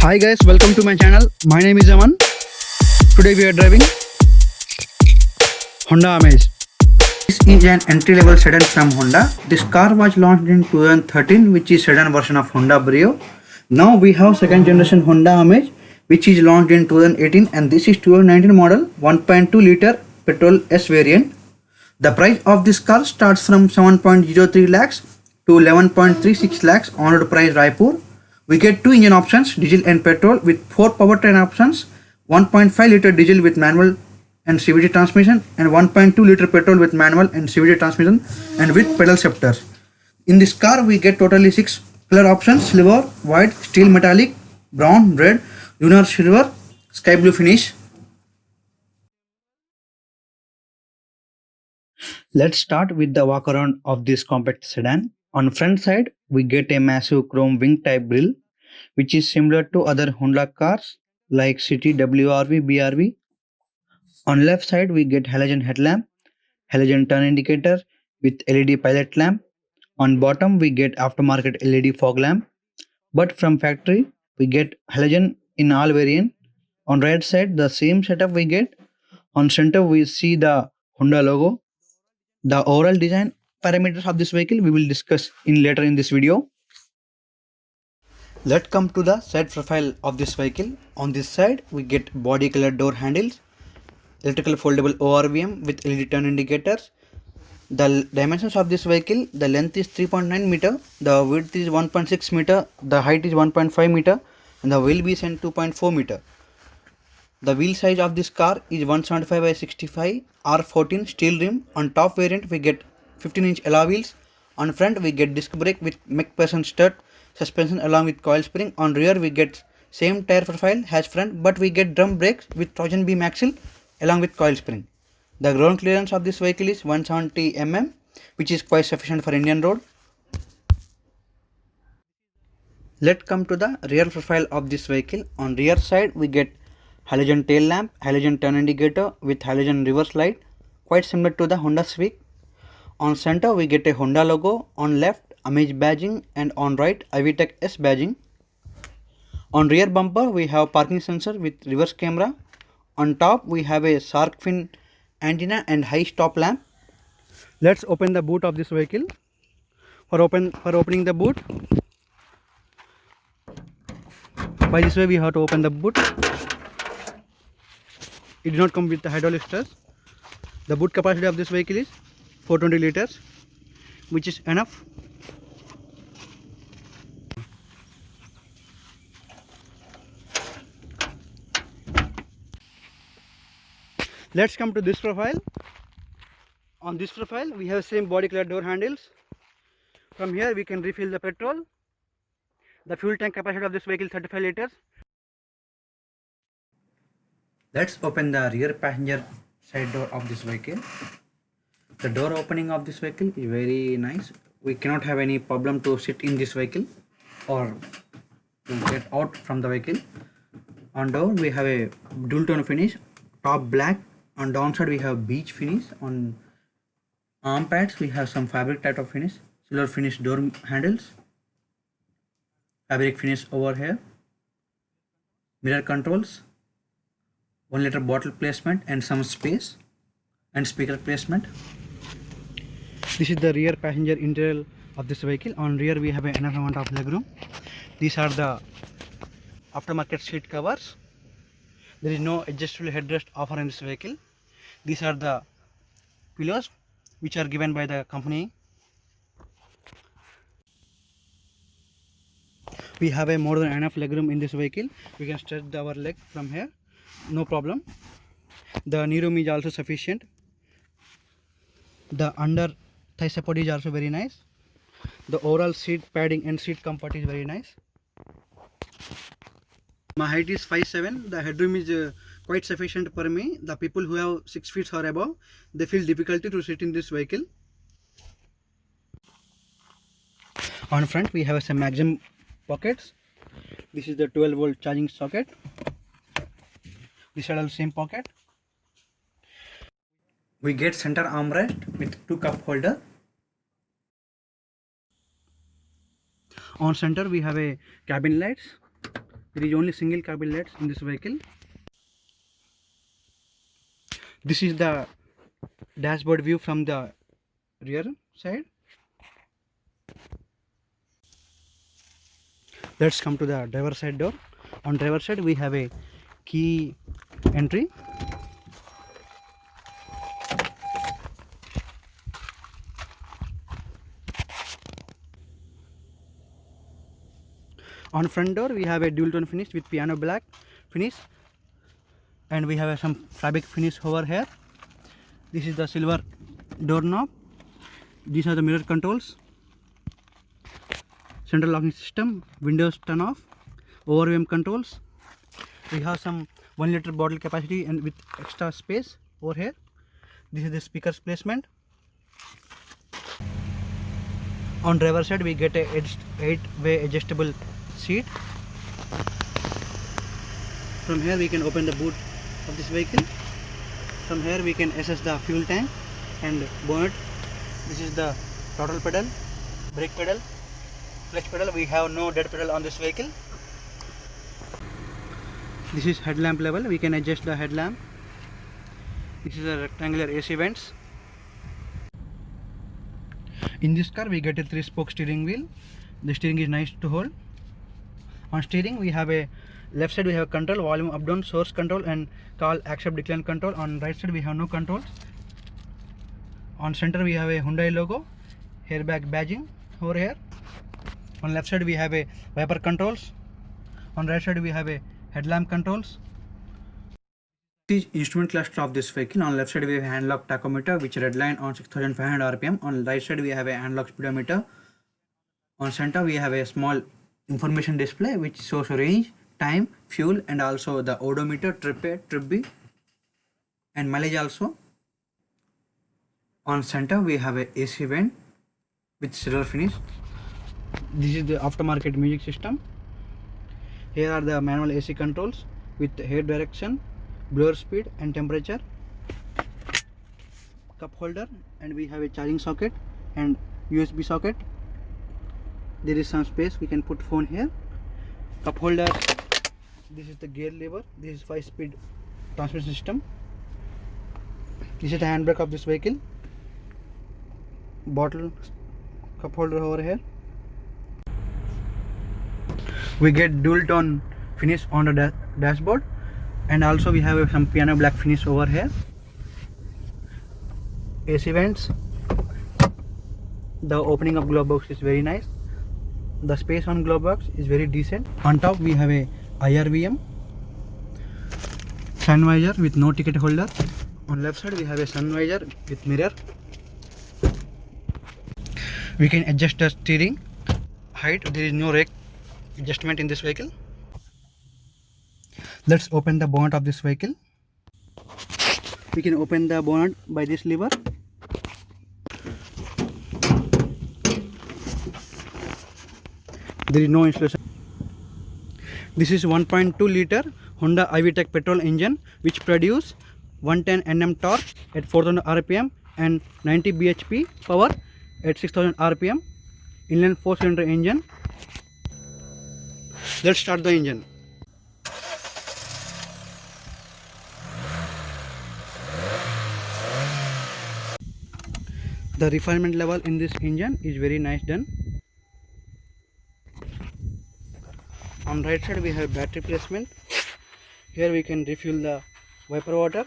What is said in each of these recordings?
Hi guys, welcome to my channel. My name is Aman. Today we are driving Honda Amaze. This is an entry-level sedan from Honda. This car was launched in 2013, which is sedan version of Honda Brio. Now we have second generation Honda Amaze, which is launched in 2018, and this is 2019 model 1.2 liter petrol S variant. The price of this car starts from 7.03 lakhs to 11.36 lakhs on road price Raipur. We get two engine options, diesel and petrol, with 4 powertrain options: 1.5 liter diesel with manual and CVT transmission, and 1.2 liter petrol with manual and CVT transmission and with pedal shifters. In this car we get totally 6 color options: silver, white, steel metallic, brown, red, lunar silver, sky blue finish. Let's start with the walk around of this compact sedan. On front side, we get a massive chrome wing type grille, which is similar to other Honda cars like City, WRV, BRV. On left side, we get halogen headlamp, halogen turn indicator with LED pilot lamp. On bottom, we get aftermarket LED fog lamp. But from factory, we get halogen in all variant. On right side, the same setup we get. On center, we see the Honda logo. The overall design parameters of this vehicle we will discuss in later in this video. Let's come to the side profile of this vehicle. On this side we get body color door handles, electrical foldable ORVM with LED turn indicators. The dimensions of this vehicle: the length is 3.9 meter, the width is 1.6 meter, the height is 1.5 meter, and the wheelbase is 2.4 meter. The wheel size of this car is 175 by 65 R14 steel rim. On top variant we get 15-inch alloy wheels. On front we get disc brake with McPherson stud suspension along with coil spring. On rear we get same tire profile as front, but we get drum brakes with torsion beam axle along with coil spring. The ground clearance of this vehicle is 170 mm, which is quite sufficient for Indian road. Let's come to the rear profile of this vehicle. On rear side we get halogen tail lamp, halogen turn indicator with halogen reverse light, quite similar to the Honda Civic. On center we get a Honda logo, on left Amaze badging, and on right iVTEC S badging. On rear bumper we have parking sensor with reverse camera. On top we have a shark fin antenna and high stop lamp. Let's open the boot of this vehicle. For opening the boot, by this way we have to open the boot. It does not come with the hydraulic stress. The boot capacity of this vehicle is 420 liters, which is enough. Let's come to this profile. On this profile we have same body color door handles. From here we can refill the petrol. The fuel tank capacity of this vehicle is 35 liters. Let's open the rear passenger side door of this vehicle. The door opening of this vehicle is very nice. We cannot have any problem to sit in this vehicle or to get out from the vehicle. On door we have a dual tone finish, top black. On downside we have beige finish. On arm pads we have some fabric type of finish, silver finish door handles, fabric finish over here, mirror controls, 1 liter bottle placement and some space, and speaker placement. This is the rear passenger interior of this vehicle. On rear we have enough amount of legroom. These are the aftermarket seat covers. There is no adjustable headrest offer in this vehicle. These are the pillows which are given by the company. We have a more than enough legroom in this vehicle. We can stretch our leg from here, no problem. The knee room is also sufficient. The under thigh support is also very nice. The overall seat padding and seat comfort is very nice. My height is 5'7". The headroom is quite sufficient for me. The people who have 6 feet or above, they feel difficulty to sit in this vehicle. On front we have some maximum pockets. This is the 12-volt charging socket. This is also same pocket. We get center armrest with 2 cup holder. On center we have a cabin lights. There is only single cabin lights in this vehicle. This is the dashboard view from the rear side. Let's come to the driver side door. On driver side we have a key entry. On front door we have a dual tone finish with piano black finish, and we have some fabric finish over here. This is the silver doorknob. These are the mirror controls, central locking system, windows turn off, overview controls. We have some 1 liter bottle capacity and with extra space over here. This is the speakers placement. On driver side we get a 8-way adjustable seat. From here we can open the boot of this vehicle. From here we can assess the fuel tank and bonnet. This is the throttle pedal, brake pedal, clutch pedal. We have no dead pedal on this vehicle. This is headlamp level. We can adjust the headlamp. This is a rectangular AC vents. In this car we get a 3-spoke steering wheel. The steering is nice to hold. On steering we have a left side we have control, volume up down, source control and call accept decline control. On right side we have no controls. On center we have a Hyundai logo, airbag badging over here. On left side we have a wiper controls. On right side we have a headlamp controls. This is instrument cluster of this vehicle. On left side we have a hand lock tachometer which redline on 6500 rpm. On right side we have a hand lock speedometer. On center we have a small information display which shows range, time, fuel and also the odometer, trip A, trip B and mileage also. On center we have a AC vent with silver finish. This is the aftermarket music system. Here are the manual AC controls with head direction, blower speed and temperature, cup holder, and we have a charging socket and USB socket. There is some space, we can put phone here. Cup holder. This is the gear lever. This is 5-speed transmission system. This is the handbrake of this vehicle. Bottle cup holder over here. We get dual tone finish on the dashboard, and also we have some piano black finish over here. AC vents. The opening of glove box is very nice. The space on glove box is very decent. On top we have a IRVM, sun visor with no ticket holder. On left side we have a sun visor with mirror. We can adjust the steering height. There is no rake adjustment in this vehicle. Let's open the bonnet of this vehicle. We can open the bonnet by this lever. There is no installation. This is 1.2 liter Honda iVTEC petrol engine which produce 110 Nm torque at 4000 rpm and 90 bhp power at 6000 rpm. Inline 4-cylinder engine. Let's start the engine. The refinement level in this engine is very nice done. On right side we have battery placement. Here we can refuel the wiper water,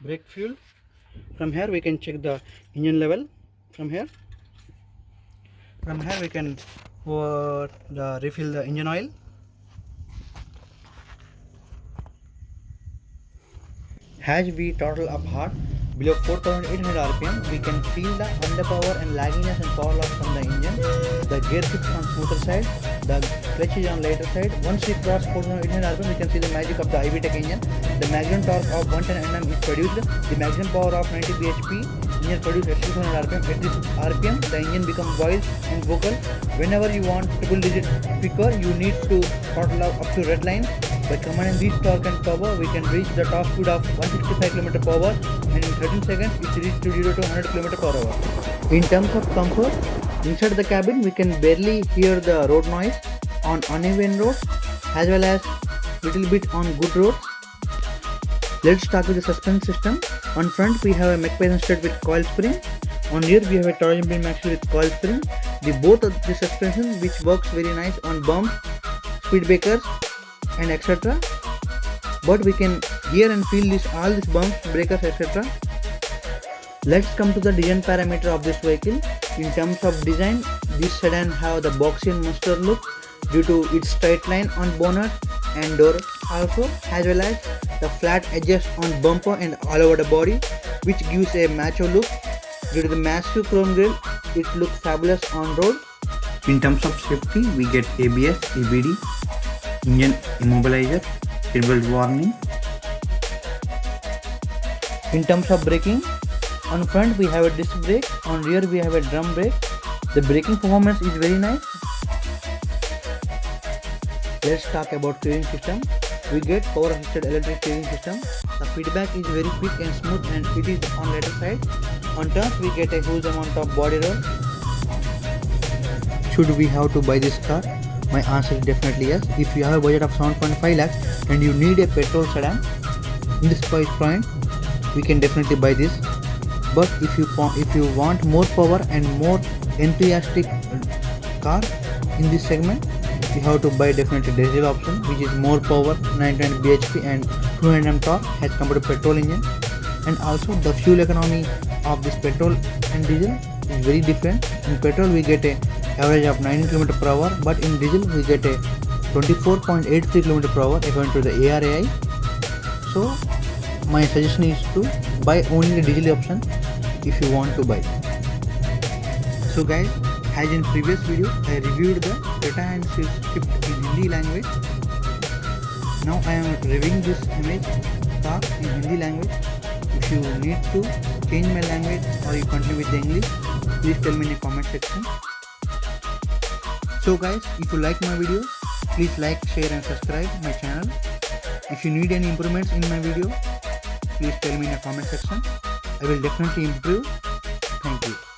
brake fuel. From here we can check the engine level. From here we can refill the engine oil. As we throttle up hard below 4800 rpm, we can feel the underpower and lagginess and power loss from the engine. The gear shifts on smoother side, the clutch is on lighter side. Once we cross 4800 rpm, we can see the magic of the iVTEC engine. The maximum torque of 110 Nm is produced. The maximum power of 90 bhp engine produced at 600 rpm. At this rpm, the engine becomes wild and vocal. Whenever you want triple digit quicker, you need to throttle up to red line. By commanding this torque and power, we can reach the top speed of 165 km per hour, and in 13 seconds it reaches to 0 to 100 km per hour. In terms of comfort, inside the cabin we can barely hear the road noise on uneven roads. as well as little bit on good roads. Let's start with the suspension system. On front we have a McPherson stud with coil spring. On rear we have a torsion beam axle with coil spring. The both of the suspension which works very nice on bumps, speed breakers and etc. But we can hear and feel all these bumps, breakers, etc. Let's come to the design parameter of this vehicle. In terms of design, this sedan have the boxy and muscular look due to its straight line on bonnet and door also, as well as the flat edges on bumper and all over the body, which gives a macho look. Due to the massive chrome grille, it looks fabulous on road. In terms of safety, we get ABS, EBD, engine immobilizer, seatbelt warning. In terms of braking, on front we have a disc brake, on rear we have a drum brake. The braking performance is very nice. Let's talk about steering system. We get power assisted electric steering system. The feedback is very quick and smooth and it is on later side. On turns we get a huge amount of body roll. Should we have to buy this car? My answer is definitely yes. If you have a budget of 7.5 lakhs and you need a petrol sedan in this price point, we can definitely buy this. But if you want more power and more enthusiastic car in this segment, you have to buy definitely diesel option, which is more power, 99 bhp and 200 Nm torque as compared to petrol engine. And also the fuel economy of this petrol and diesel is very different. In petrol we get a average of 19 km per hour, but in diesel we get a 24.83 km per hour according to the ARAI. So my suggestion is to buy only the diesel option if you want to buy. So guys, as in previous video, I reviewed the Creta and Swift in Hindi language. Now I am reviewing this image car in Hindi language. If you need to change my language or you continue with the English, please tell me in the comment section. So guys, if you like my video, please like, share and subscribe my channel. If you need any improvements in my video, please tell me in the comment section. I will definitely improve. Thank you.